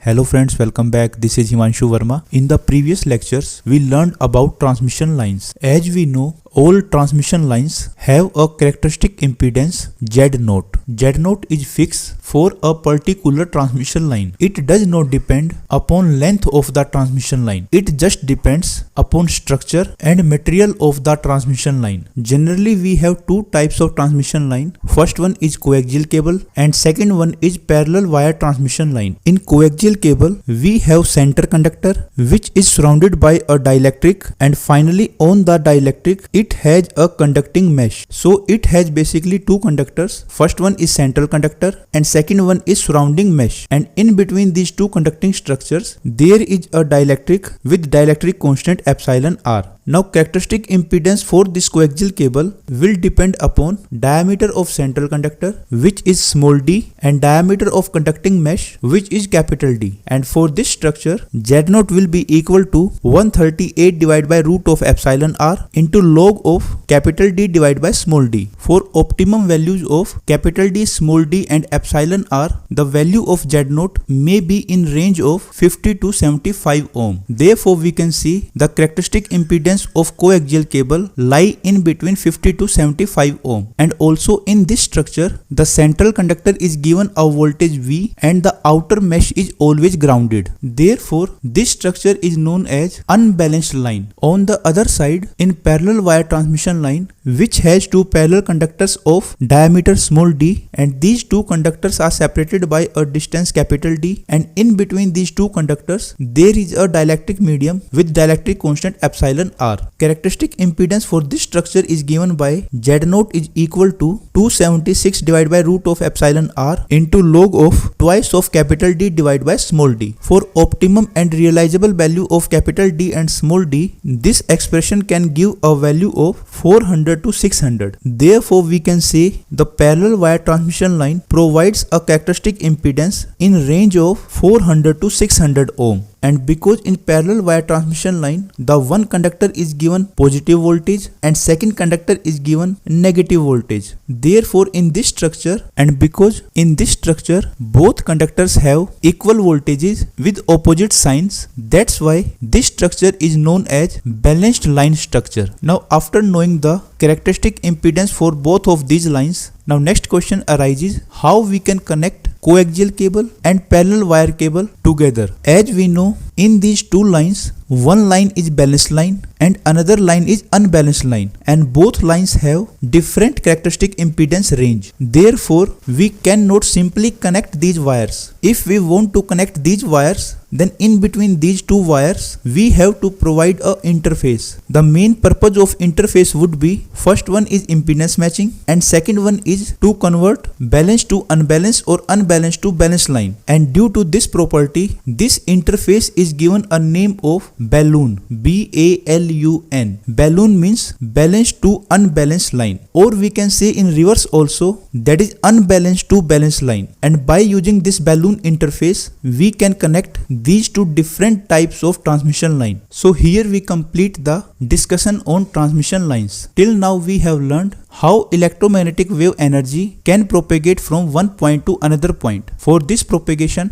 Hello friends, welcome back. This is Himanshu Verma. In the previous lectures, we learned about transmission lines. As we know, all transmission lines have a characteristic impedance Z0. Z0 is fixed for a particular transmission line. It does not depend upon length of the transmission line. It just depends upon structure and material of the transmission line. Generally, we have two types of transmission line. First one is coaxial cable and second one is parallel wire transmission line. In coaxial cable, we have center conductor which is surrounded by a dielectric, and finally on the dielectric it has a conducting mesh. So it has basically two conductors. First one is central conductor and second one is surrounding mesh, and in between these two conducting structures there is a dielectric with dielectric constant epsilon r. Now characteristic impedance for this coaxial cable will depend upon diameter of central conductor which is small d and diameter of conducting mesh which is capital D, and for this structure Z0 will be equal to 138 divided by root of epsilon r into log of capital D divided by small d. For optimum values of capital D, small d and epsilon r, the value of Z0 may be in range of 50 to 75 ohm. Therefore we can see the characteristic impedance of coaxial cable lie in between 50 to 75 ohm, and also in this structure the central conductor is given a voltage V and the outer mesh is always grounded. Therefore this structure is known as unbalanced line. On the other side, in parallel wire transmission line which has two parallel conductors of diameter small d, and these two conductors are separated by a distance capital D, and in between these two conductors there is a dielectric medium with dielectric constant epsilon r. Characteristic impedance for this structure is given by Z0 is equal to 276 divided by root of epsilon r into log of twice of capital D divided by small d. For optimum and realizable value of capital D and small d, this expression can give a value of 400 to 600. Therefore we can say the parallel wire transmission line provides a characteristic impedance in range of 400 to 600 ohm. And because in parallel wire transmission line the one conductor is given positive voltage and second conductor is given negative voltage, therefore in this structure, and because in this structure both conductors have equal voltages with opposite signs, that's why this structure is known as balanced line structure. Now after knowing the characteristic impedance for both of these lines, now next question arises how we can connect coaxial cable and parallel wire cable together. As we know, in these two lines, one line is balanced line and another line is unbalanced line, and both lines have different characteristic impedance range. Therefore we cannot simply connect these wires. If we want to connect these wires, then in between these two wires we have to provide a interface. The main purpose of interface would be, first one is impedance matching and second one is to convert balanced to unbalanced or unbalanced to balanced line, and due to this property this interface is given a name of balun. B-A-L-U-N. Balun means balanced to unbalanced line, or we can say in reverse also, that is unbalanced to balanced line, and by using this balun interface we can connect these two different types of transmission line. So here we complete the discussion on transmission lines. Till now we have learned how electromagnetic wave energy can propagate from one point to another point. For this propagation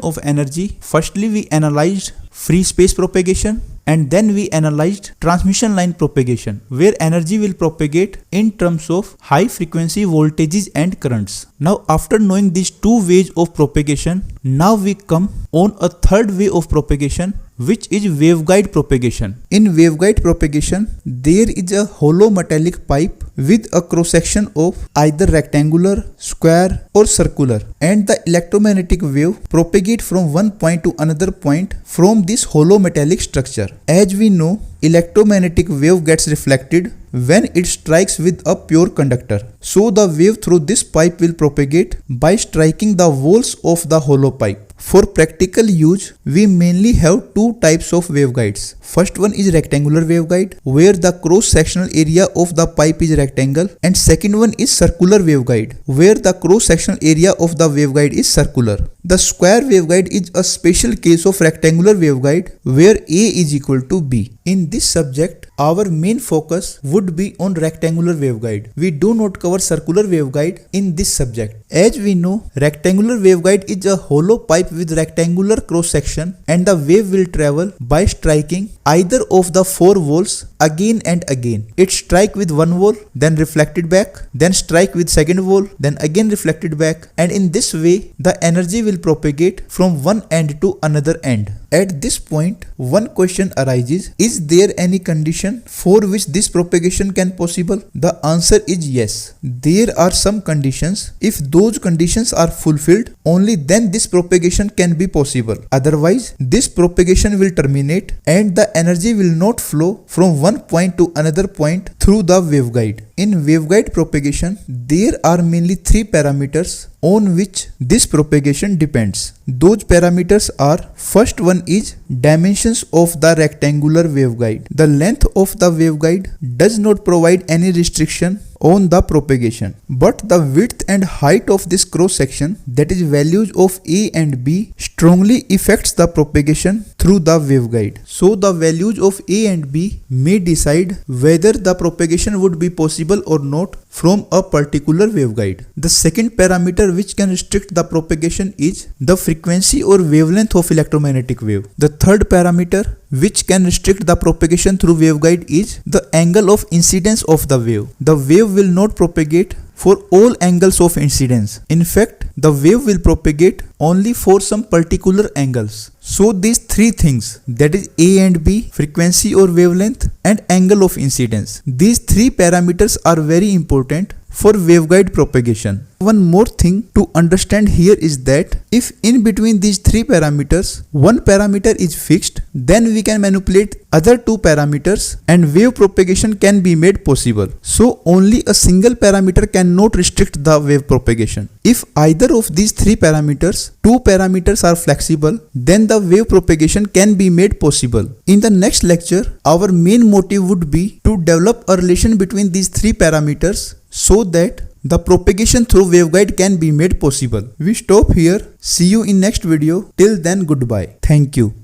of energy, firstly we analyzed free space propagation, and then we analyzed transmission line propagation, where energy will propagate in terms of high frequency voltages and currents. Now after knowing these two ways of propagation, now we come on a third way of propagation, which is waveguide propagation. In waveguide propagation, there is a hollow metallic pipe with a cross section of either rectangular, square or circular, and the electromagnetic wave propagate from one point to another point from this hollow metallic structure. As we know, electromagnetic wave gets reflected when it strikes with a pure conductor. So the wave through this pipe will propagate by striking the walls of the hollow pipe. For practical use, we mainly have two types of waveguides. First one is rectangular waveguide, where the cross-sectional area of the pipe is rectangle, and second one is circular waveguide, where the cross-sectional area of the waveguide is circular. The square waveguide is a special case of rectangular waveguide where A is equal to B. In this subject, our main focus would be on rectangular waveguide. We do not cover circular waveguide in this subject. As we know, rectangular waveguide is a hollow pipe pipe with rectangular cross section and the wave will travel by striking either of the 4 walls again and again. It strike with one wall, then reflected back, then strike with second wall, then again reflected back, and in this way the energy will propagate from one end to another end. At this point, one question arises: is there any condition for which this propagation can possible? The answer is yes. There are some conditions. If those conditions are fulfilled, only then this propagation can be possible. Otherwise, this propagation will terminate and the energy will not flow from one point to another point through the waveguide. In waveguide propagation, there are mainly 3 parameters on which this propagation depends. Those parameters are: first one is dimensions of the rectangular waveguide. The length of the waveguide does not provide any restriction on the propagation, but the width and height of this cross section, that is values of A and B, strongly affects the propagation through the waveguide. So the values of A and B may decide whether the propagation would be possible or not from a particular waveguide. The second parameter which can restrict the propagation is the frequency or wavelength of electromagnetic wave. The third parameter which can restrict the propagation through waveguide is the angle of incidence of the wave. The wave will not propagate for all angles of incidence. In fact, the wave will propagate only for some particular angles. So these 3 things, that is A and B, frequency or wavelength, and angle of incidence, these 3 parameters are very important for waveguide propagation. One more thing to understand here is that if in between these 3 parameters, one parameter is fixed, then we can manipulate other 2 parameters and wave propagation can be made possible. So only a single parameter cannot restrict the wave propagation. If either of these 3 parameters, 2 parameters are flexible, then the wave propagation can be made possible. In the next lecture, our main motive would be to develop a relation between these 3 parameters so that the propagation through waveguide can be made possible. We stop here. See you in next video. Till then, goodbye. Thank you.